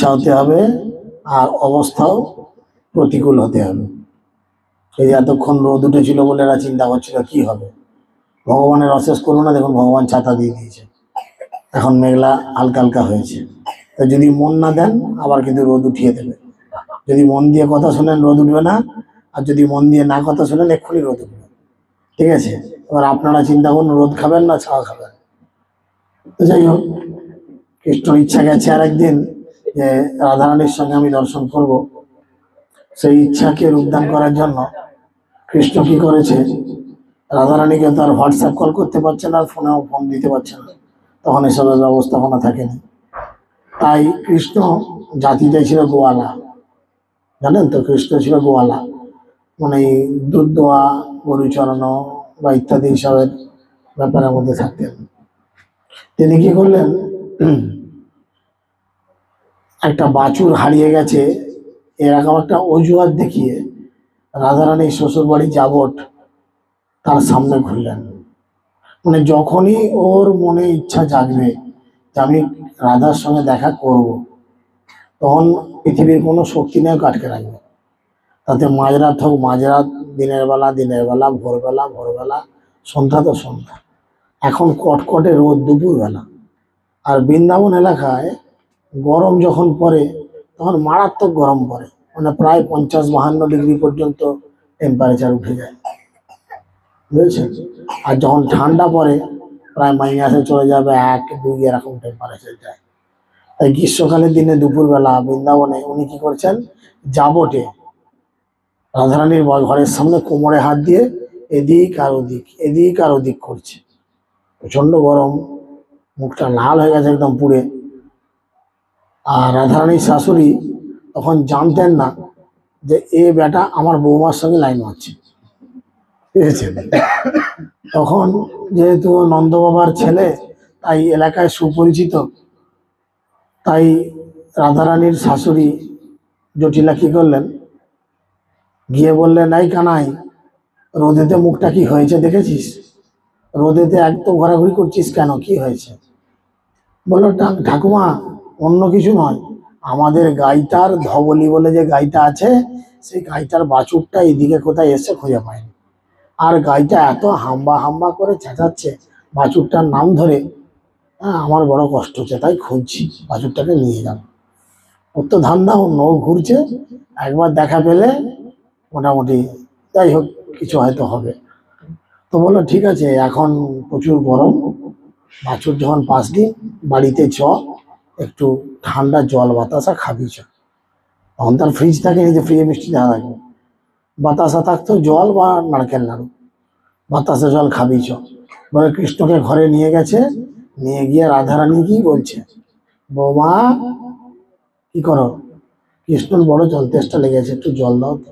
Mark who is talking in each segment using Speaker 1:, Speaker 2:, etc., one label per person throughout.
Speaker 1: ইচ্ছা হতে হবে আর অবস্থাও প্রতিকূল হতে হবে। এই যে এতক্ষণ রোদ উঠেছিল বলে এরা চিন্তা করছিল কি হবে, ভগবানের অশেষ করুণা, দেখুন ভগবান ছাতা দিয়ে দিয়েছে, এখন মেঘলা হালকা হালকা হয়েছে। তো যদি মন না দেন আবার কিন্তু রোদ উঠিয়ে দেবে। যদি মন দিয়ে কথা শোনেন রোদ উঠবে না, আর যদি মন দিয়ে না কথা শোনেন এক্ষুনি রোদ উঠবে। ঠিক আছে, এবার আপনারা চিন্তা করুন রোদ খাবেন না ছাওয়া খাবেন। তো যাই হোক, কৃষ্ণর ইচ্ছা গেছে আর একদিন যে রাধারানীর সঙ্গে আমি দর্শন করব। সেই ইচ্ছাকে রূপদান করার জন্য কৃষ্ণ কি করেছে, রাধারানীকে তো আর হোয়াটসঅ্যাপ কল করতে পারছে না, ফোনেও ফোন দিতে পারছে না, তখন এসবের ব্যবস্থাপনা থাকেনি। তাই কৃষ্ণ জাতিটাই ছিল গোয়ালা, জানেন তো, কৃষ্ণ ছিল গোয়ালা, মানে দুধ দোয়া, গরু চড়ানো বা ইত্যাদি সবের ব্যাপারের মধ্যে থাকতেন। তিনি কি করলেন, একটা বাছুর হারিয়ে গেছে এরকম একটা অজুহাত দেখিয়ে রাধারানী শ্বশুর বাড়ি যাবট তার সামনে ঘুরলেন। মানে যখনই ওর মনে ইচ্ছা জাগবে যে আমি রাধার সঙ্গে দেখা করব, তখন পৃথিবীর কোনো শক্তি নেই আটকে রাখবে। তাতে মাঝরাত হোক মাঝরাত, দিনের বেলা দিনের বেলা, ভোরবেলা ভোরবেলা, সন্ধ্যা তো সন্ধ্যা। এখন কটকটে রোদ দুপুরবেলা, আর বৃন্দাবন এলাকায় গরম যখন পড়ে তখন মারাত্মক গরম পড়ে, মানে প্রায় 50-52 ডিগ্রি পর্যন্ত টেম্পারেচার উঠে যায়, বুঝেছেন। আর যখন ঠান্ডা পড়ে প্রায় মাইনাসে চলে যাবে 1-2 এরকম টেম্পারেচার যায়। তাই গ্রীষ্মকালের দিনে দুপুরবেলা বৃন্দাবনে উনি কি করছেন, যাবটে রাধারানীর ঘরের সামনে কোমরে হাত দিয়ে এদিক আর ওদিক এদিক আর ওদিক করছে। প্রচন্ড গরম, মুখটা লাল হয়ে গেছে একদম পুড়ে। আর রাধারানীর শাশুড়ি তখন জানতেন না যে এ বেটা আমার বৌমার সঙ্গে লাইন মারছে, বুঝেছেন। তখন যেহেতু নন্দ বাবার ছেলে, তাই এলাকায় সুপরিচিত, তাই রাধারানীর শাশুড়ি জটিলা কি করলেন, গিয়ে বললেন, এই কানাই, রোদেতে মুখটা কি হয়েছে দেখেছিস, রোদেতে একদম ঘোরাঘুরি করছিস কেন, কি হয়েছে? বললো, ঠাকুমা অন্য কিছু নয়, আমাদের গাইটার ধবলি বলে যে গাইটা আছে, সেই গাইটার বাছুরটা এদিকে কোথায় এসে খুঁজে পায়নি, আর গাইটা এত হাম্বা হাম্বা করে চেঁচাচ্ছে বাছুরটার নাম ধরে, হ্যাঁ আমার বড় কষ্ট হচ্ছে, তাই খুঁজছি, বাছুরটাকে নিয়ে যাব। ওর তো ধান্দা অন্য, ঘুরছে, একবার দেখা পেলে মোটামুটি, যাই হোক কিছু হয়তো হবে। তো বললো ঠিক আছে, এখন প্রচুর গরম, বাছুর যখন পাসনি, বাড়িতে চ, একটু ঠান্ডা জল বাতাসা খাবি চ। তখন তার ফ্রিজ থাকে, নিজে ফ্রিজে মিষ্টি দেওয়া থাকবে, বাতাসা থাকতো, জল বা নারকেল নাড়ু, বাতাসা জল খাবি চ। বলে কৃষ্ণকে ঘরে নিয়ে গেছে, নিয়ে গিয়ে রাধারানী কি বলছে, বৌমা কি করো, কৃষ্ণর বড় জল তেষ্টা লেগেছে, একটু জল দাও তো।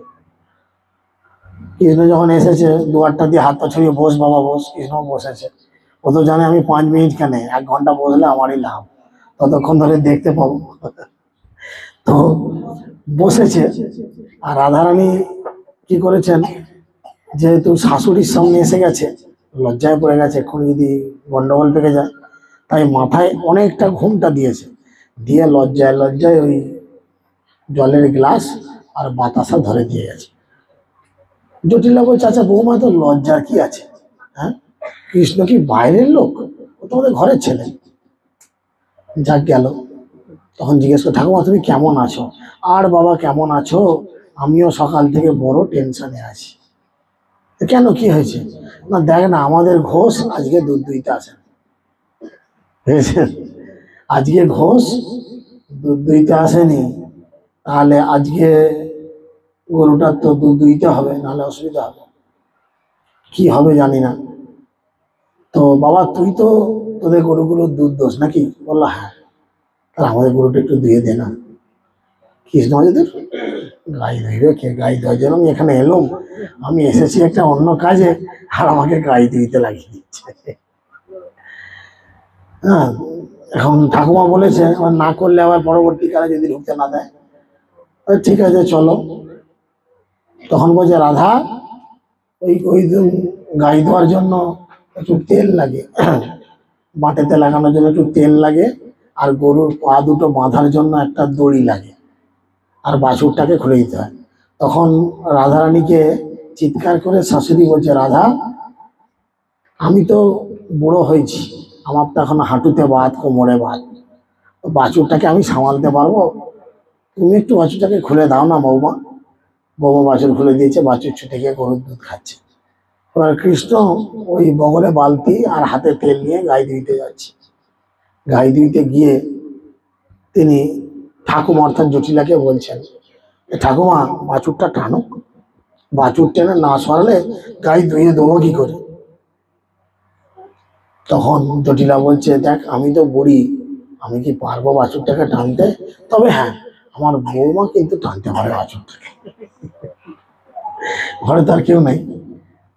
Speaker 1: কৃষ্ণ যখন এসেছে, দুয়ারটা দিয়ে হাত পা ছড়িয়ে, বস বাবা বস। কৃষ্ণ বসেছে, ও তো জানে আমি 5 মিনিট কেন 1 ঘন্টা বসলে আমারই লাভ, ততক্ষণ ধরে দেখতে পাবো। তো বসেছে, আর রাধারানী কি করেছেন, যেহেতু শাশুড়ির সামনে এসে গেছে, লজ্জায় পড়ে গেছে, এক্ষুনি যদি গন্ডগোল পেকে যায়, তাই মাথায় অনেকটা ঘুমটা দিয়েছে, দিয়ে লজ্জায় লজ্জায় ওই জলের গ্লাস আর বাতাসা ধরে দিয়ে গেছে। জটিলা বলছে, আচ্ছা বৌমা, তো লজ্জার কি আছে, হ্যাঁ, কৃষ্ণ কি বাইরের লোক, ও তোমাদের ঘরের ছেলে। যাক গেল। তখন জিজ্ঞেস করে, ঠাকুমা তুমি কেমন আছো? আর বাবা কেমন আছো, আমিও সকাল থেকে বড় টেনশনে আছি। কেন, কি হয়েছে? না দেখ না, আমাদের ঘোষ আজকে দুধ দুইতে আসে, বুঝেছেন, আজকে ঘোষ দুধ দুইতে আসেনি, তাহলে আজকে গরুটার তো দুধ দুইতে হবে, নাহলে অসুবিধা হবে, কি হবে জানি না। তো বাবা তুই তো তোদের গরুগুলোর দুধ দোস নাকি? বললো হ্যাঁ। তাহলে আমাদের গরুটা একটু ধুয়ে দে না। কৃষ্ণ তোর গাই ধুইবে কে? গাই ধোয়ার জন্য আমি এখানে এলাম, আমি এসেছি একটা অন্য কাজে, আর আমাকে গাই ধুইতে লাগিয়ে দিচ্ছে। হ্যাঁ, এখন ঠাকুমা বলেছে না করলে আবার পরবর্তীকালে যদি ঢুকতে না দেয়, ঠিক আছে চলো। তখন বলছে, রাধা ওই ওই গাই ধোয়ার জন্য একটু তেল লাগে, বাটেতে লাগানোর জন্য একটু তেল লাগে, আর গরুর পা দুটো বাঁধার জন্য একটা দড়ি লাগে, আর বাছুরটাকে খুলে দিতে হয়। তখন রাধারানীকে চিৎকার করে শাশুড়ি বলছে, রাধা, আমি তো বুড়ো হয়েছি, আমার তো এখন হাঁটুতে বাত, কোমরে বাত, বাছুরটাকে আমি সামালতে পারবো? তুমি একটু বাছুরটাকে খুলে দাও না বৌমা। বৌমা বাছুর খুলে দিয়েছে, বাছুর ছুটে গিয়ে গরুর দুধ খাচ্ছে। এবার কৃষ্ণ ওই বগলে বালতি আর হাতে তেল নিয়ে গাই ধুইতে যাচ্ছে। গাই ধুইতে গিয়ে তিনি ঠাকুমা অর্থাৎ জটিলাকে বলছেন, ঠাকুমা বাছুরটা টানো, বাছুর টেনে না সরালে গাই ধুয়ে দেবো কি করে? তখন জটিলা বলছে, দেখ আমি তো বুড়ি, আমি কি পারবো বাছুরটাকে টানতে? তবে হ্যাঁ, আমার বৌমা কিন্তু টানতে পারে বাছুরটাকে। ঘরে তার কেউ নেই,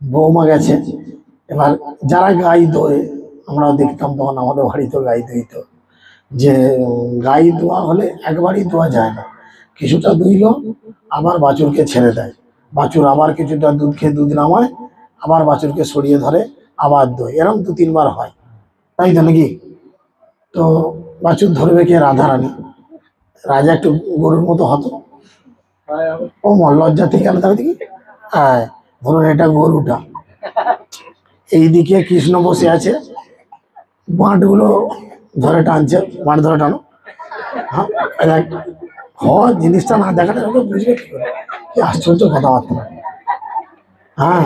Speaker 1: বৌমা গেছে। এবার যারা গাই দোয়, আমরাও দেখতাম তখন আমাদের বাড়িতে গাই দইত, যে গাই দোয়া হলে একবারই দোয়া যায় না, কিছুটা দুইল আবার বাছুরকে ছেড়ে দেয়, বাছুর আবার কিছুটা দুধ খেয়ে দুধ নামায়, আবার বাছুরকে সরিয়ে ধরে, আবার দোয়, এরকম 2-3 বার হয়, তাই তো নাকি? তো বাছুর ধরবে কে? রাধারানী। রাজা একটু গরুর মতো হতো, ও লজ্জা থেকে আলাদা দেখি। হ্যাঁ, ধরুন এটা গরুটা, এইদিকে কৃষ্ণ বসে আছে, বাঁটগুলো ধরে টানছে, বাঁট ধরে টানো। হ্যাঁ, জিনিসটা না দেখালে ওকে বুঝবে কি করে? কি আশ্চর্য কথাবার্তা। হ্যাঁ,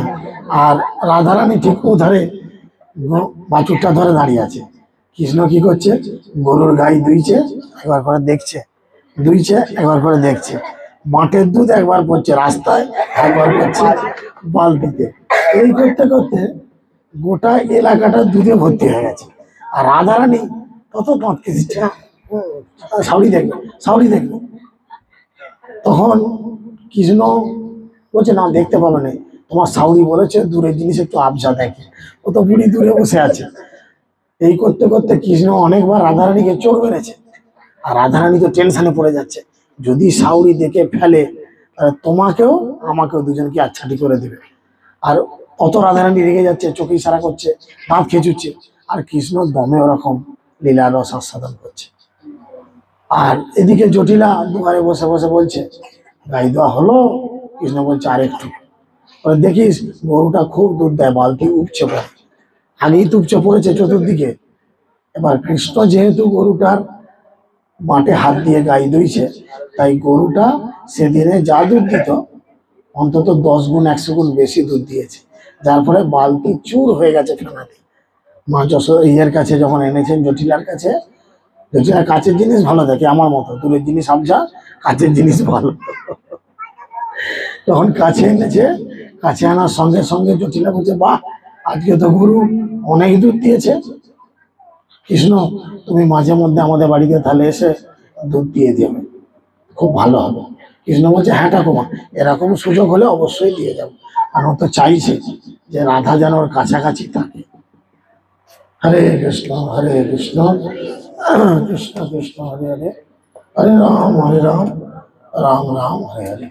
Speaker 1: আর রাধারানী ঠিক ধরে বাছুরটা ধরে দাঁড়িয়ে আছে। কৃষ্ণ কি করছে? গরুর গাই দুইছে, একবার করে দেখছে, দুইছে একবার করে দেখছে, মাঠের দুধ একবার পড়ছে রাস্তায়, একবার পড়ছে বালতিতে। এই করতে করতে গোটা এলাকাটা দুধে ভর্তি হয়ে গেছে। আর রাধারানী তত কাঁদকে দিচ্ছে, সাউরি দেখবে, সাউরি দেখবে। তখন কৃষ্ণ বলছে, না দেখতে পাবে না, তোমার সাউরি বলেছে দূরের জিনিস একটু আবজা দেখে, ও তো বুড়ি দূরে বসে আছে। এই করতে করতে কৃষ্ণ অনেকবার রাধারানীকে চোখ মেরেছে, আর রাধারানী তো টেনশনে পড়ে যাচ্ছে, যদি সাউরি দেখে ফেলে তোমাকেও আমাকেও দুজনকে আচ্ছাটি করে দেবে। আর অত রাধারানী রেগে যাচ্ছে, চোখে ইশারা করছে, দাঁত খেঁচুচ্ছে, আর কৃষ্ণ দমে ওরকম লীলা রস আস্বাদন করছে। আর এদিকে জটিলা দুয়ারে বসে বসে বলছে, গাই দেওয়া হলো? কৃষ্ণ বলছে, আর একটু। দেখিস গরুটা খুব দুধ দেয়, বালতি উপচে পড়ে, আগেই তো উপচে পড়েছে চতুর্দিকে। এবার কৃষ্ণ যেহেতু গরুটার মাঠে হাত দিয়ে গাই দইছে, তাই গরুটা সেদিনে যা দুধ দিত অন্তত 10 গুণ 100 গুণ বেশি দুধ দিয়েছে, যার ফলে বালতি চুর হয়ে গেছে ফেনাতে। মা ইয়ের কাছে যখন এনেছেন, জটিলার কাছে, জটিলা কাছের জিনিস ভালো দেখে, আমার মতো দূরের জিনিস আবজা, কাছের জিনিস ভালো। তখন কাছে এনেছে, কাছে আনার সঙ্গে সঙ্গে জটিলা বলছে, বাহ, আজকে তো গরু অনেক দুধ দিয়েছে। কৃষ্ণ, তুমি মাঝে মধ্যে আমাদের বাড়িতে তাহলে এসে দুধ দিয়ে দেবে, খুব ভালো হবে। কৃষ্ণ বলছে, হ্যাঁ ঠাকুমা, এরকম সুযোগ হলে অবশ্যই দিয়ে যাবো, আর ও তো চাইছে যে রাধা যেন ওর কাছাকাছি থাকে। হরে কৃষ্ণ হরে কৃষ্ণ, কৃষ্ণ কৃষ্ণ হরে হরে, হরে রাম রাম রাম হরে হরে।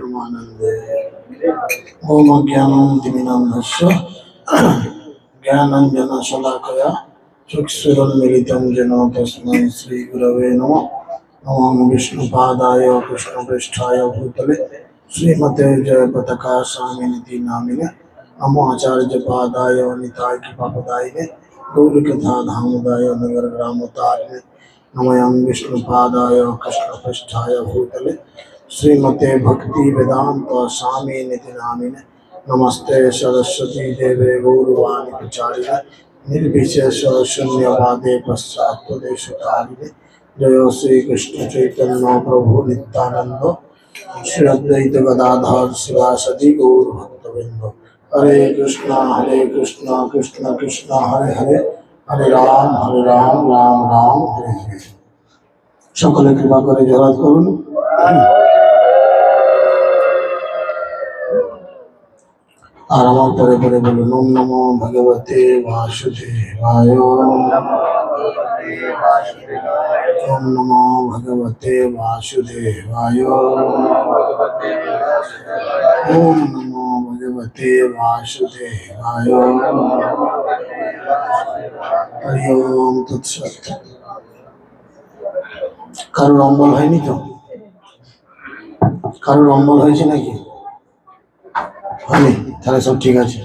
Speaker 1: प्रमानंदे ओम अज्ञानं तिमिरान्धस्य ज्ञानाञ्जनशलाकया चक्षुरुन्मीलितं येन तस्मै श्रीगुरवे नमः। नमो विष्णुपादाय कृष्णप्रेष्ठाय भूतले श्रीमते जयपताका स्वामिनिति नामिने नमो आचार्यपादाय निताय कृपापदायिने गौरकथा धामोदाय नगर ग्रामोतारिणे नमयं विष्णुपादाय कृष्णप्रेष्ठाय भूतले श्रीमते भक्ति वेदांत स्वामिनिति नामिने नमस्ते सरस्वती देवे गौरवाणी प्रचारिणे निर्विशेष शून्यवादे पश्चात्पदेशकारिणे जय श्री कृष्ण चैतन्य प्रभु नित्यानंद श्री अद्वैत गदाधर शिवासदि गौर भक्तवृंद हरे कृष्णा कृष्ण कृष्ण हरे हरे हरे राम राम राम हरे हरे। सकले कृपा करे जयरात करुन। और আমার পরে পরে বলুন ওম নমো ভগবতে বাসুদেবায় ওম নমো ভগবতে বাসুদেবায় ওম নমো ভগবতে বাসুদেবায় হরি ওম তৎসৎ। কারোর অম্বল হয়নি তো? কারোর অম্বল হয়েছে নাকি? হয়নি? তাহলে সব ঠিক আছে।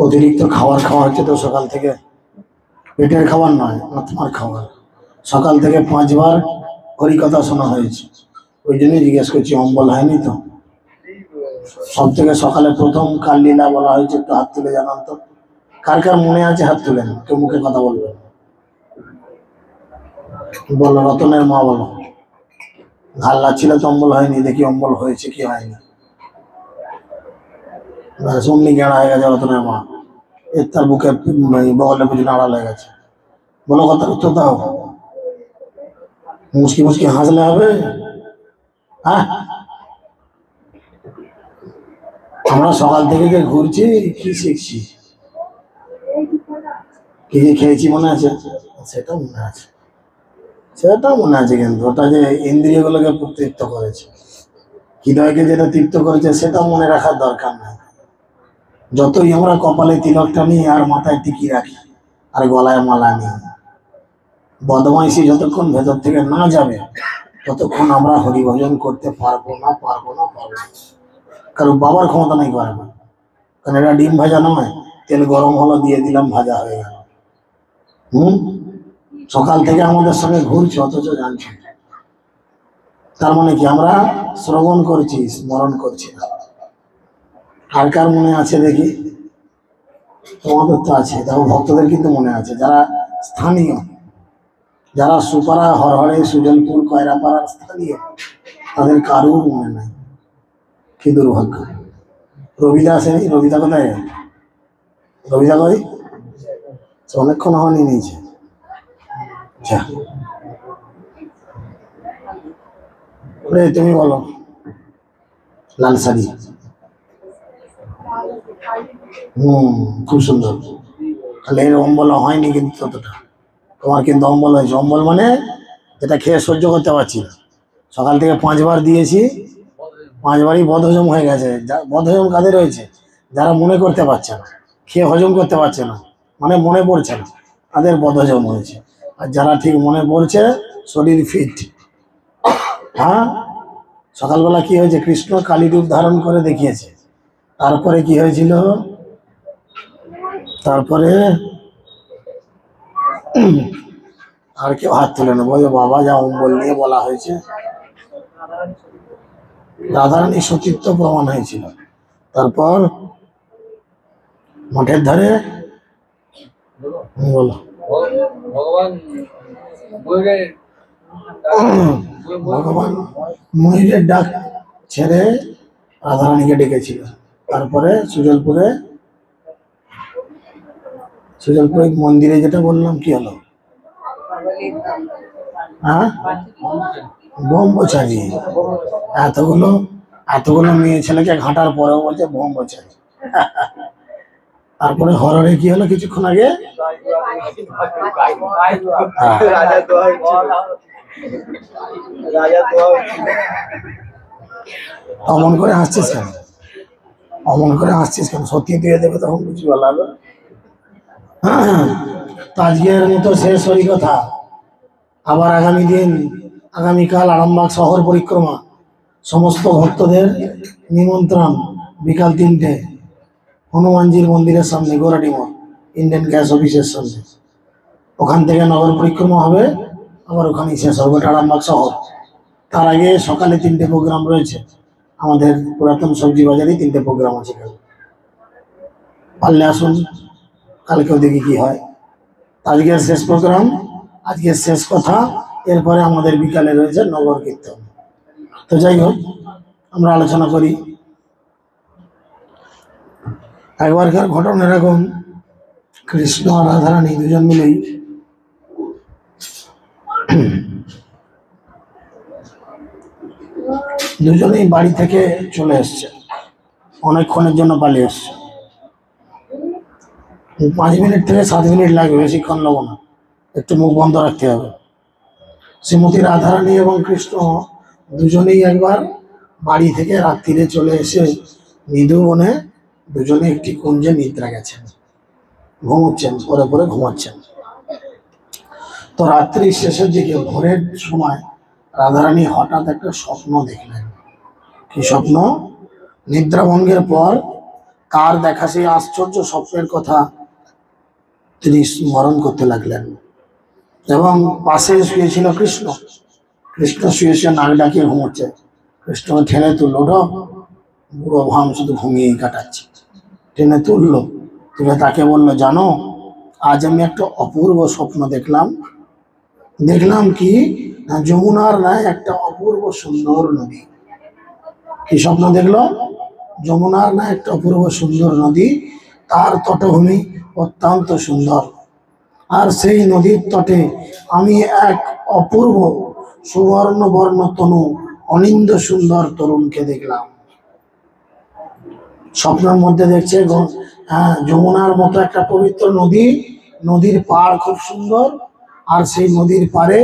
Speaker 1: অতিরিক্ত খাবার খাওয়া হচ্ছে তো সকাল থেকে, পেটের খাবার নয়, আত্মার খাবার। সকাল থেকে 5 বার হরিকথা শোনা হয়েছে, ওই জন্যই জিজ্ঞেস করছি অম্বল হয়নি তো? সব থেকে সকালে প্রথম কার লীলা বলা হয়েছে একটু হাত তুলে জানান তো। কার কার মনে আছে হাত তুলেন, কেউ মুখে কথা বলবেন। বলো, রতনের মা বলো। ঘাল লাগছিল তো অম্বল হয়নি, দেখি অম্বল হয়েছে কি হয়নি। অমনি গেঁড়া হয়ে গেছে রতনের মা, এর তার বুকে বগলে পিছনে আড়াল হয়ে গেছে। বলো, কথার উত্তর দাও। মুচকি মুচকি হাসলে হবে? হ্যাঁ, আমরা সকাল থেকে যে ঘুরছি কি শিখছি, কি কি খেয়েছি মনে আছে? সেটা মনে আছে, সেটা মনে আছে, কিন্তু ওটা যে ইন্দ্রিয়গুলোকে তৃপ্ত করেছে, হৃদয়কে যেটা তৃপ্ত করেছে সেটা মনে রাখার দরকার নাই। যতই আমরা কপালে তিলকটা নিই আর মাথায় টিকি রাখি আর গলায় মালা নিই, বদমাইশি যতক্ষণ ভেতর থেকে না যাবে ততক্ষণ আমরা হরিভজন করতে পারবো না। কারণ বাবার ক্ষমতা নাই করে না, কারণ এটা ডিম ভাজা নয়, তেল গরম হলো দিয়ে দিলাম, ভাজা হয়ে গেল। সকাল থেকে আমাদের সঙ্গে ঘুরছে অথচ জানছি। তার মানে কি আমরা শ্রবণ করছি, স্মরণ করছি না। কার কার মনে আছে দেখি? তোমাদের তো আছে, দেখো ভক্তদের কিন্তু মনে আছে, যারা স্থানীয়, যারা সুপারা, হরহরে, সুজলপুর, কয়রাপাড়ার স্থানীয়, তাদের কারুর মনে নাই। কি দুর্ভাগ্য। রবিদা আসেনি? রবিদা কোথায়? রবিদা কই? অনেকক্ষণ হওয়া নিয়ে নিয়েছে। তুমি বলো। লাল শাড়ি, খুব সুন্দর। তাহলে এর অম্বল হয়নি কিন্তু ততটা, তোমার কিন্তু অম্বল হয়েছে। অম্বল মানে যেটা খেয়ে সহ্য করতে পারছি না। সকাল থেকে 5 বার দিয়েছি, 5 বারই বদহজম হয়ে গেছে। বদহজম কাদের হয়েছে? যারা মনে করতে পারছে না, খেয়ে হজম করতে পারছে না, মানে মনে পড়ছে না, তাদের বদহজম হয়েছে। আর যারা ঠিক মনে পড়ছে, শরীর ফিট। হ্যাঁ, সকালবেলা কি হয়েছে? কৃষ্ণ কালী রূপ ধারণ করে দেখিয়েছে। তারপরে কি হয়েছিল? তারপরে আর কেউ হাত তুলে নেবো বাবা, যা অম্বল নিয়ে বলা হয়েছে। রাধারানী সতীত্ব প্রমাণ হয়েছিল। তারপর মঠের ধারে বলো, ভগবান ময়ূরের ডাক ছেড়ে রাধারানীকে ডেকেছিল। তারপরে সুজলপুরে মন্দিরে যেটা বললাম কি হলো? হ্যাঁ, ব্রহ্মচারী। এতগুলো মেয়ে ছেলেকে ঘাটার পরেও বলছে ব্রহ্মচারী। তারপরে হররে কি হলো কিছুক্ষণ আগে? অমন করে হাসছিস কেন? অমন করে হাসছিস কেন? সত্যি দিয়ে দেবে তখন বুঝি ভালো হবে। হ্যাঁ, তো আজকের মতো শেষ হরি কথা। আবার আগামী দিন, আগামীকাল আরামবাগ শহর পরিক্রমা, সমস্ত ভক্তদের নিমন্ত্রণ বিকাল 3টে হনুমানজির মন্দিরের সামনে, গোরাডিমোড় ইন্ডিয়ান গ্যাস অফিসের সামনে। ওখান থেকে নগর পরিক্রমা হবে, আবার ওখানেই শেষ হবে আরামবাগ শহর। তার আগে সকালে 3টে প্রোগ্রাম রয়েছে আমাদের পুরাতন সবজি বাজারে, 3টে প্রোগ্রাম আছে। পারলে আসুন, কালকেও দেখি কি হয়। আজকের শেষ প্রোগ্রাম, আজকের শেষ কথা। এরপরে আমাদের বিকালে রয়েছে নগর কীর্তন। তো যাই হোক, আমরা আলোচনা করি। একবারকার ঘটনা এরকম, কৃষ্ণ আর রাধারানী দুজন মিলেই দুজনেই বাড়ি থেকে চলে এসছে, অনেকক্ষণের জন্য পালিয়ে এসছে। 5 মিনিট থেকে 7 মিনিট লাগবে, বেশিক্ষণ নেবো না, একটু মুখ বন্ধ রাখতে হবে। শ্রীমতী রাধারানী এবং কৃষ্ণ দুজনেই একবার বাড়ি থেকে রাত্রিরে চলে এসে মৃদু বনে দুজনে একটি কুঞ্জে নিদ্রা গেছেন, ঘুমোচ্ছেন, পরে পরে ঘুমাচ্ছেন। তো রাত্রি শেষের দিকে ভোরের সময় রাধারানী হঠাৎ একটা স্বপ্ন দেখলেন। কি স্বপ্ন? নিদ্রাভঙ্গের পর তার দেখা সেই আশ্চর্য স্বপ্নের কথা তিনি স্মরণ করতে লাগলেন। এবং পাশে শুয়েছিল কৃষ্ণ। কৃষ্ণ শুয়ে শুয়ে নাক ডাকিয়ে ঘুমোচ্ছে। কৃষ্ণকে ঠেলে তুললো, ওঠো। বুড়ো ভাম শুধু ঘুমিয়েই কাটাচ্ছে। টেনে তুললো, তুলে তাকে বললো, জানো আজ আমি একটা অপূর্ব স্বপ্ন দেখলাম। দেখলাম কি না, যমুনার ন্যায় একটা অপূর্ব সুন্দর নদী। কি স্বপ্ন দেখলো? যমুনার ন্যায় একটা অপূর্ব সুন্দর নদী, তার তটভূমি অত্যন্ত সুন্দর। আর সেই নদীর তটে আমি এক অপূর্ব সুবর্ণ বর্ণ তনু অনিন্দ সুন্দর তরুণকে দেখলাম। স্বপ্নের মধ্যে দেখছে যমুনার মতো একটা পবিত্র নদী, নদীর পাড় খুব সুন্দর, আর সেই নদীর পাড়ে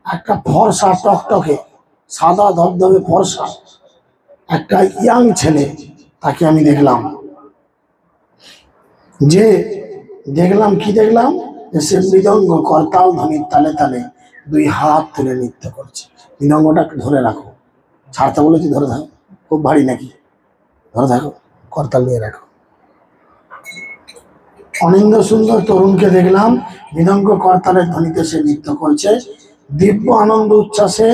Speaker 1: একটা ফর্সা টকটকে সাদা ধবধবে ফর্সা একটা ইয়াং ছেলে, তাকে আমি দেখলাম। যে দেখলাম কি দেখলাম, সে মৃদঙ্গ করতাল ধ্বনির তালে তালে 2 হাত তুলে নৃত্য করছে। মৃদঙ্গটা ধরে রাখো, ছাড়তে বলেছি, ধরে থাকো, খুব ভারী নাকি, ধরে থাকো, করতাল নিয়ে রাখো। অনিন্দ সুন্দর তরুণকে দেখলাম, মৃদঙ্গ করতালের ধ্বনিতে সে নৃত্য করছে। দিব্য আনন্দ উচ্ছ্বাসে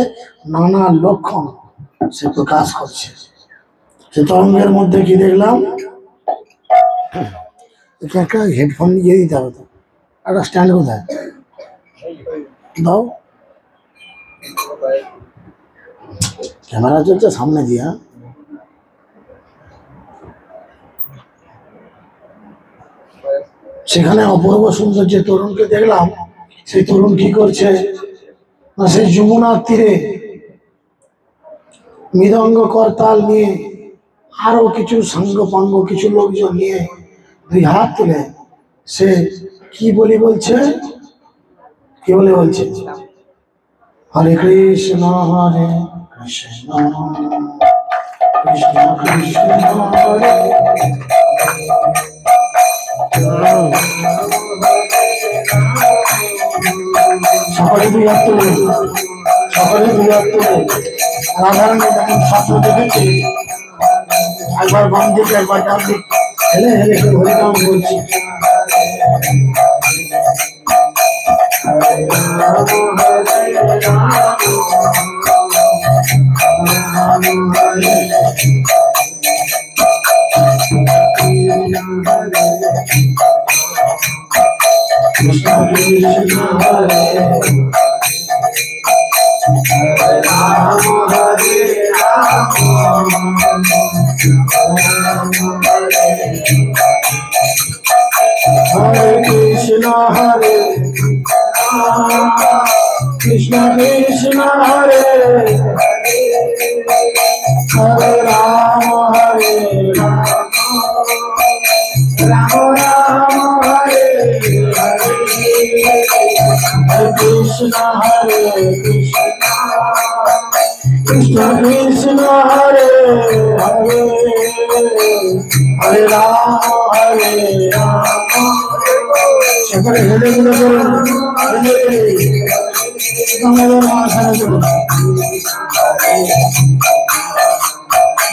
Speaker 1: নানা লক্ষণ সে প্রকাশ করছে। সে তরঙ্গের মধ্যে কি দেখলাম, একটা হেডফোন নিয়ে দিতে হবে, তো একটা স্ট্যান্ড কোথায় দাও, ক্যামেরা চলছে সামনে দিয়া। সেখানে অপূর্ব সুন্দর যে তরুণকে দেখলাম, সেই তরুণ কি করছে না, সেই যমুনার তীরে মৃদঙ্গ করতাল নিয়ে আরো কিছু সাঙ্গ পাঙ্গ কিছু লোকজন নিয়ে 2 হাত তুলে সে কি বলি বলছে, কি বলে বলছে, হরে কৃষ্ণ হরে কৃষ্ণ কৃষ্ণ কৃষ্ণ হরে সকলে 2 হাত তুলে, সকলে 2 হাত তুলে। রাধারানী যখন স্বপ্ন দেখেছে, একবার বাম দিকে একবার ডান দিকে হেলে হেলে হরিনাম বলছি। কৃষ্ণ কৃষ্ণ হরে রাম হরে রাম হরে কৃষ্ণ হরে কৃষ্ণ কৃষ্ণ হরে হরে রাম হরে রাম রাম হরে হরে কৃষ্ণ হরে কৃষ্ণ কৃষ্ণ কৃষ্ণ হরে হরে হরে রাম সকলে হেলে গুলো করুন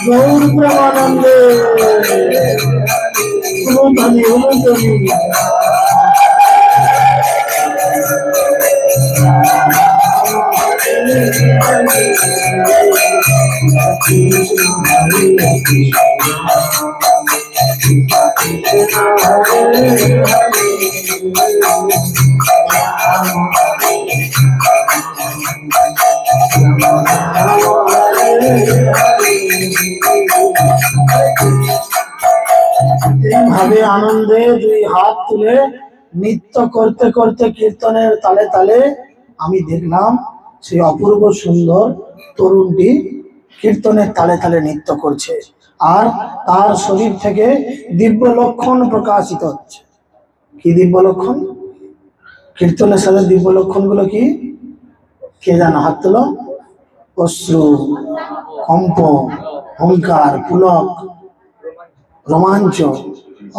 Speaker 1: গৌর প্রেমানন্দে এইভাবে আনন্দে দুই হাত তুলে নৃত্য করতে করতে কীর্তনের তালে তালে আমি দেখলাম সেই অপূর্ব সুন্দর তরুণটি কীর্তনের তালে তালে নৃত্য করছে আর তার শরীর থেকে দিব্য লক্ষণ প্রকাশিত হচ্ছে। কি দিব্য লক্ষণ? কীর্তনের সাথে দিব্য লক্ষণ গুলো কি কে জানো? হাত তুলো। অশ্রু, কম্প, হুঙ্কার, পুলক, রোমাঞ্চ,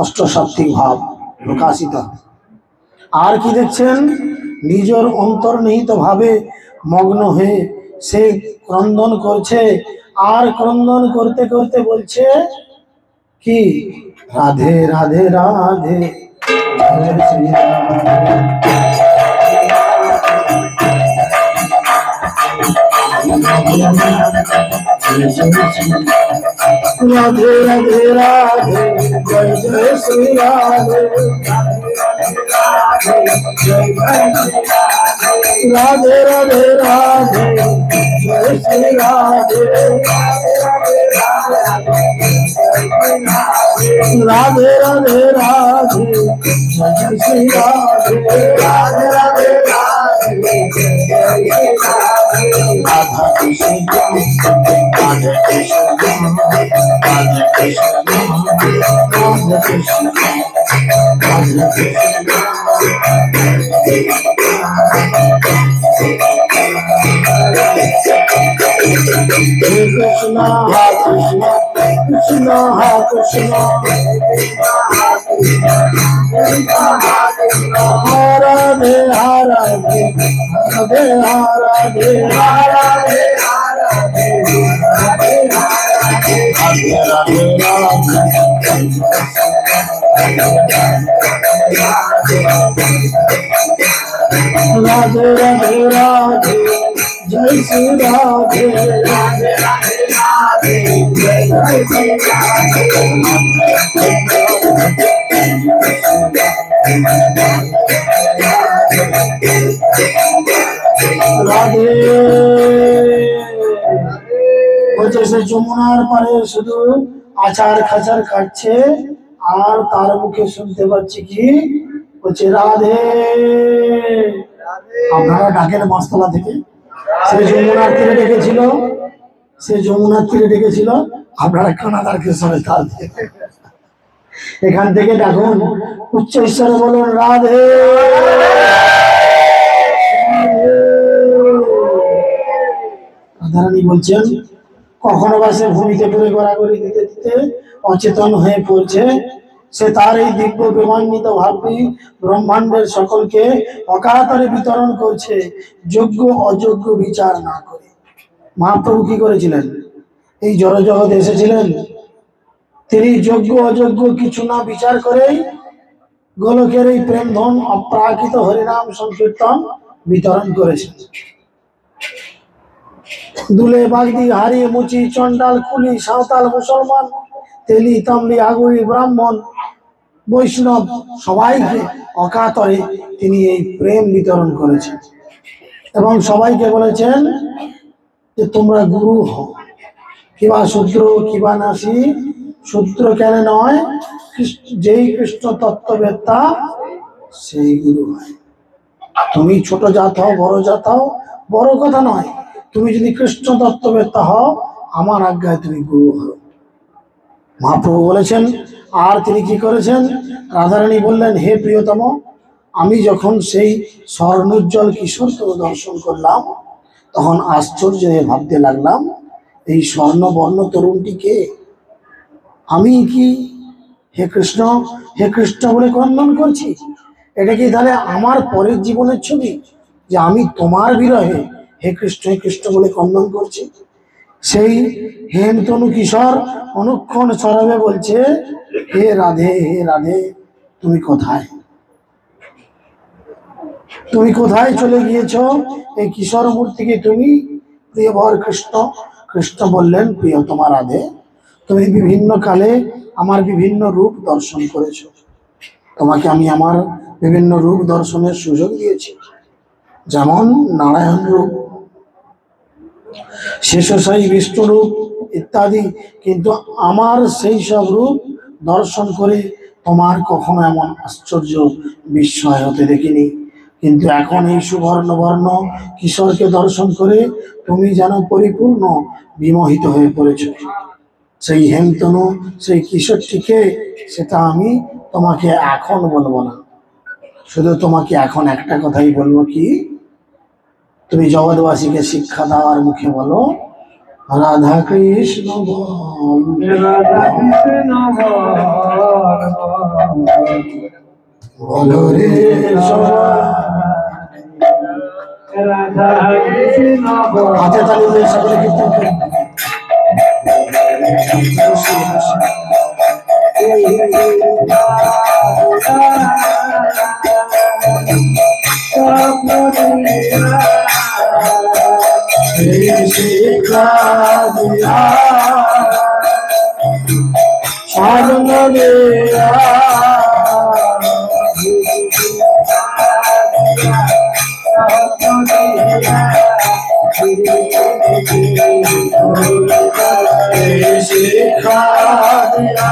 Speaker 1: অষ্টসাত্ত্বিক ভাব প্রকাশিত। আর কি দেখছেন? নিজের অন্তর্নিহিত ভাবে মগ্ন হয়ে সে ক্রন্দন করছে আর ক্রন্দন করতে করতে বলছে কি রাধে রাধে রাধে রাধে শ্রী রাধে রাধে রাধে জয় জয় শ্রী রাধে রাধে রাধে রাধে জয় শ্রী রাধে রাধে রাধে রাধে জয় Shri Radhe Radhe Radhe Radhe Radha Krishna Radha Krishna Radha Krishna Radha Krishna Radha Krishna Krishna Krishna Krishna Krishna Hare Hare Hare Radhe Radhe Radhe Jai Shri Radhe Radhe Radhe Radhe Jai Shri Radhe বলছে সে যমুনার পারে শুধু আচার খাচার কাটছে আর তার মুখে শুনতে পাচ্ছি কি বলছে রাধে। আপনারা ডাকেন মাছতলা থেকে, সে যমুনার তীরে ডেকেছিল, সে যমুনার তীরে ডেকেছিল, আপনারা কানাদার কৃষ্ণের তাল থেকে এখান থেকে ডাকুন, উচ্চ ঈশ্বরে বলুন রাধে। রাধারানী বলছেন কখনো বা সে ভূমিতে পড়ে গড়াগড়ি দিতে দিতে অচেতন হয়ে পড়ছে, সে তার এই দিব্য প্রেমান্বিত ভাবটি ব্রহ্মাণ্ডের সকলকে অকাতরে বিতরণ করছে, যোগ্য অযোগ্য বিচার না করে। মহাপ্রভু কি করেছিলেন? এই জড়জগৎ এসেছিলেন, তিনি যোগ্য অযোগ্য কিছু না বিচার করেই গোলকের এই প্রেম ধন অপ্রাকৃত হরিনাম সংকীর্তন বিতরণ করেছেন। দুলে বাগদি হারি মুচি চন্ডাল কুলি সাঁওতাল মুসলমান তেলি তামলি আগুরি ব্রাহ্মণ বৈষ্ণব সবাইকে অকাতরে তিনি এই প্রেম বিতরণ করেছেন এবং সবাইকে বলেছেন যে তোমরা গুরু হও, কিবা শূদ্র কিবা নাসি, শূদ্র কেন নয়, যেই কৃষ্ণ তত্ত্ববেত্তা সেই গুরু হয়। তুমি ছোট জাত হও বড় জাত হও বড় কথা নয়, তুমি যদি কৃষ্ণ তত্ত্ববেত্তা হও আমার আজ্ঞায় তুমি গুরু হও। মহাপ্রভু বলেছেন। আর তিনি কি করেছেন? রাধারানী বললেন হে প্রিয়তম, আমি যখন সেই স্বর্ণোজ্জ্বল কিশোরকে দর্শন করলাম তখন আশ্চর্য হয়ে ভাবতে লাগলাম, এই স্বর্ণবর্ণ তরুণটি কে? আমি কি হে কৃষ্ণ, হে কৃষ্ণ বলে ক্রন্দন করছি? এটা কি তাহলে আমার পরের জীবনের ছবি, যে আমি তোমার বিরহে হে কৃষ্ণ বলে ক্রন্দন করছি? সেই হেমতনু কিশোর অনুক্ষণ সরবে বলছে, হে রাধে, হে রাধে, তুমি কোথায়? তুমি কোথায় চলে গিয়েছ? এই কিশোর মূর্তিকে তুমি প্রিয় ভর কৃষ্ণ। কৃষ্ণ বললেন, প্রিয় তোমার রাধে, তুমি বিভিন্ন কালে আমার বিভিন্ন রূপ দর্শন করেছ। তোমাকে আমি আমার বিভিন্ন রূপ দর্শনের সুযোগ দিয়েছি, যেমন নারায়ণ রূপ, শেষশায়ী বিষ্ণু রূপ ইত্যাদি। কিন্তু আমার সেই সব রূপ দর্শন করে তোমার কখনো এমন আশ্চর্য বিস্ময় হতে দেখিনি। কিন্তু এখন এই সুবর্ণবর্ণ কিশোরকে দর্শন করে তুমি যেন পরিপূর্ণ বিমোহিত হয়ে পড়েছ। সেই হেমতনু, সেই কিশোরটিকে, সেটা আমি তোমাকে এখন বলবো না। শুধু তোমাকে এখন একটা কথাই বলবো, কি তুমি জগৎবাসীকে শিক্ষা দেওয়ার মুখে বলো, রাধা কৃষ্ণ বল,
Speaker 2: রাধা কৃষ্ণ
Speaker 1: বলো রে সবাই।
Speaker 2: রাধা কৃষ্ণ
Speaker 1: হাতে তালি দিয়ে সকলে কীর্তন করুন। শিক্ষা দিয়া সাধন দিয়া শিক্ষা দিয়া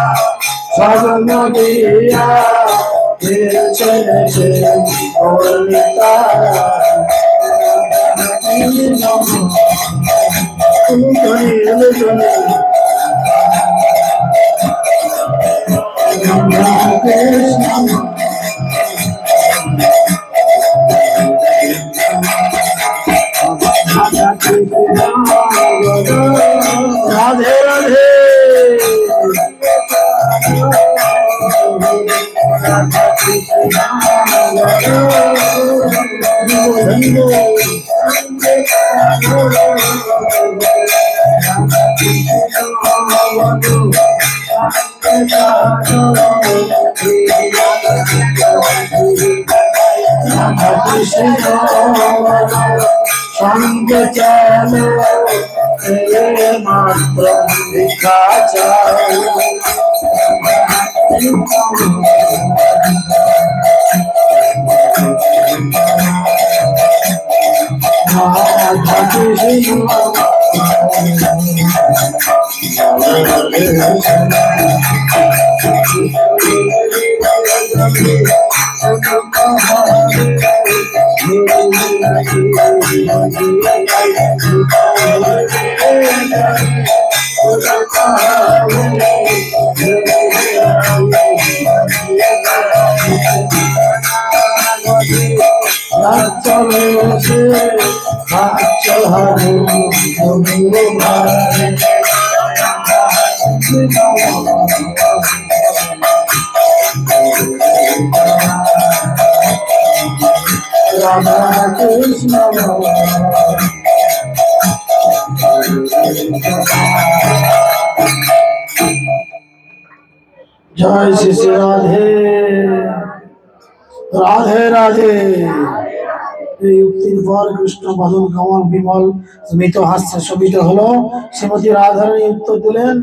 Speaker 1: সাধন দিয়া রাধে রাধে সঙ্গ চলো মাত্র দেখা চাও। রাধা কৃষ্ণ জয় শ্রী শ্রী রাধে রাধে রাধে। এই উক্তির পর কৃষ্ণ বদন কমল বিমল স্মিত হাস্যে শোভিত হলো। শ্রীমতী রাধারানী উত্তর দিলেন,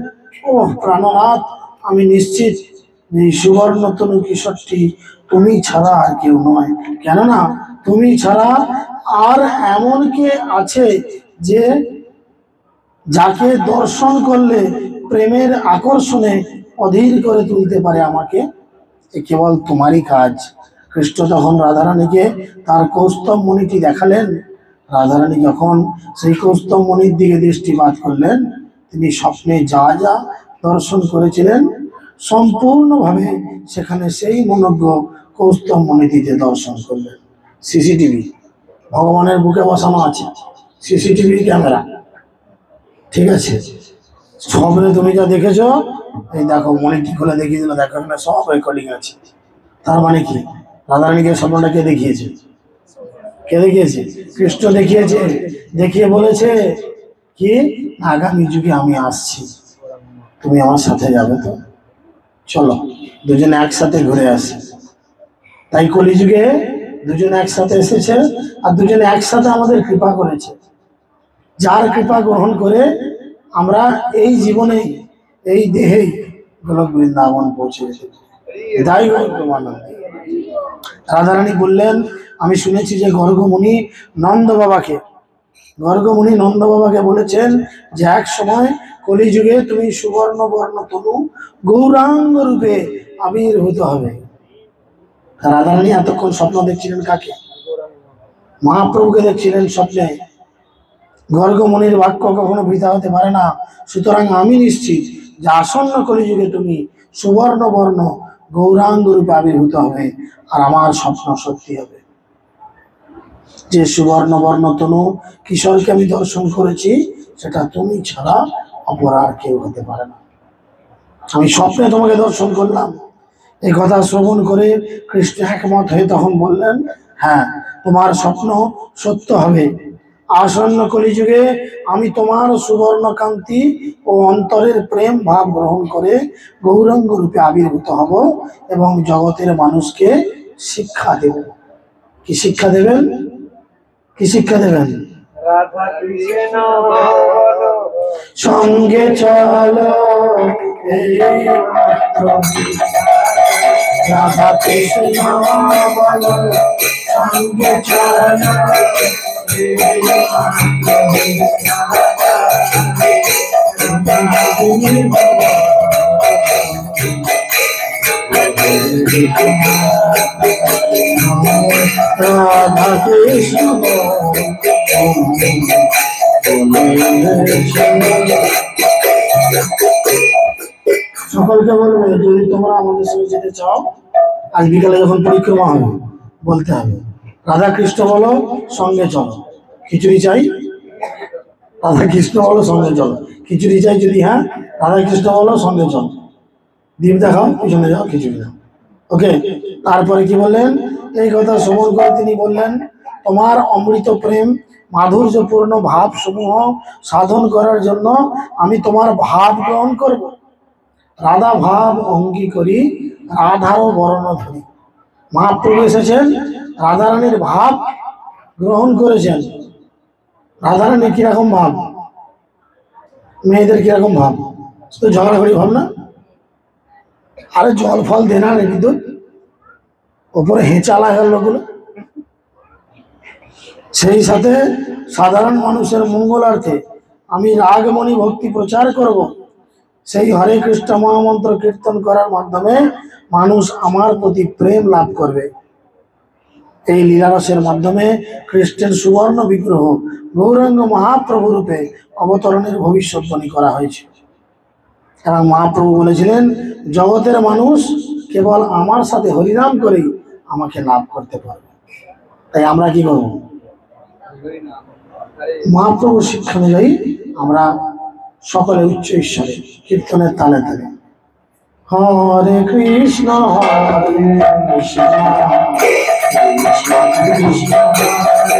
Speaker 1: ও প্রাণনাথ, আমি নিশ্চিত এই সুবর্ণতনু কিশোরটি তুমি ছাড়া আর কেউ নয়। কেননা তুমি ছাড়া আর এমন কে আছে যে যাকে দর্শন করলে প্রেমের আকর্ষণে অধীর করে তুলতে পারে আমাকে? এ কেবল তোমারই কাজ। কৃষ্ণ তখন রাধারানীকে তার কৌস্তব মণিটি দেখালেন। রাধারানী যখন সেই কৌস্তব মণির দিকে দৃষ্টিপাত করলেন, তিনি স্বপ্নে যা যা দর্শন করেছিলেন সম্পূর্ণভাবে সেখানে সেই মনোজ্ঞ কৌস্তব মণিটিতে দর্শন করলেন। সিসিটিভি ভগবানের বুকে বসানো আছে, সিসিটিভি ক্যামেরা, ঠিক আছে? স্বপ্নে তুমি যা দেখেছ, এই দেখো মনিটর খুলে দেখিয়ে দিল, দেখো এখানে সব রেকর্ডিং আছে। তার মানে কি, রাধারানীকে স্বপ্নটা কে দেখিয়েছে? কে দেখিয়েছে? কৃষ্ণ দেখিয়েছে। দেখিয়ে বলেছে কি, আগামী যুগে আমি আসছি, তুমি আমার সাথে যাবে তো? চলো দুজনে একসাথে ঘুরে আসি। তাই কলিযুগে দুজনে একসাথে এসেছে, আর দুজনে একসাথে আমাদের কৃপা করেছে। যার কৃপা গ্রহণ করে আমরা এই জীবনে, এই দেহেই গোলক বৃন্দাবন পৌঁছে এসেছি। তাই রাধারানী বললেন, আমি শুনেছি যে গর্গমুনি নন্দ বাবাকে বলেছেন যে এক সময় কলিযুগে তুমি সুবর্ণ বর্ণ তনু গৌরাঙ্গ রূপে আবির্ভূত হবে। রাধারানী এতক্ষণ স্বপ্ন দেখছিলেন কাকে? মহাপ্রভুকে দেখছিলেন স্বপ্নে। গর্গমুনির বাক্য কখনো বৃথা হতে পারে না। সুতরাং আমি নিশ্চিত যে আসন্ন কলিযুগে তুমি সুবর্ণ বর্ণ গৌরাঙ্গ রূপে আবির্ভূত হবে, আর আমার স্বপ্ন সত্যি হবে। যে সুবর্ণ বর্ণ তনু কিশোরকে আমি দর্শন করেছি, সেটা তুমি ছাড়া অপর আর কেউ হতে পারে না। আমি স্বপ্নে তোমাকে দর্শন করলাম। এই কথা শ্রবণ করে কৃষ্ণ একমত হয়ে তখন বললেন, হ্যাঁ, তোমার স্বপ্ন সত্য হবে। আসন্ন কলিযুগে আমি তোমার সুবর্ণ কান্তি ও অন্তরের প্রেম ভাব গ্রহণ করে গৌরাঙ্গ রূপে আবির্ভূত হব এবং জগতের মানুষকে শিক্ষা দেব। কি শিক্ষা দেবেন? কি শিক্ষা দেবেন?
Speaker 2: রাধা কৃষ্ণ বলো,
Speaker 1: সঙ্গে চলো, এই মাত্র রাধা কৃষ্ণ বলো, সঙ্গে চলো, এই রাধা কৃষ্ণ সকলকে বলবে, যদি তোমরা আমাদের সঙ্গে যেতে চাও, আজ বিকালে যখন পরিক্রমা হবে বলতে হবে, রাধা কৃষ্ণ বলো, সঙ্গে চলো। খিচুড়ি চাই, রাধা কৃষ্ণ বলো, সঙ্গে চলো। খিচুড়ি চাই যদি, হ্যাঁ, রাধা কৃষ্ণ বলো, সঙ্গে চলো। দ্বীপ দেখাও, পিছনে যাও, খিচুড়ি দাও। ওকে। তারপরে কি বললেন? এই কথা শ্রবণ করে তিনি বললেন, তোমার অমৃত প্রেম মাধুর্যপূর্ণ ভাব সমূহ সাধন করার জন্য আমি তোমার ভাব গ্রহণ করব। রাধা ভাব অঙ্গী করি, রাধারও বরণ ধরি। মহাপ্রভু এসেছেন, রাধারানীর ভাব গ্রহণ করেছেন। রাধারানীর কিরকম ভাব? মেয়েদের কিরকম ভাব? শুধু ঝগড়াঝড়ি ভাব না? আরে জল ফল দেনা রে বিদ্যুৎ, ওপরে হেঁচা লাগার লোকগুলো। সেই সাথে সাধারণ মানুষের মঙ্গলার্থে আমি রাগমণি ভক্তি প্রচার করব। সেই হরে কৃষ্ণ মহামন্ত্র কীর্তন করার মাধ্যমে মানুষ আমার প্রতি প্রেম লাভ করবে। এই লীলারসের মাধ্যমে কৃষ্ণের সুবর্ণ বিগ্রহ গৌরাঙ্গ মহাপ্রভু রূপে অবতরণের ভবিষ্যৎবাণী করা হয়েছে। এবং মহাপ্রভু বলেছিলেন, জগতের মানুষ কেবল আমার সাথে হরিনাম করেই আমাকে লাভ করতে পারবে। তাই আমরা কি করব? মহাপ্রভুর শিক্ষা অনুযায়ী আমরা সকলে উচ্চ ঈশ্বরে কীর্তনের তালে তালে হরে কৃষ্ণ হরে কৃষ্ণ কৃষ্ণ কৃষ্ণ হরে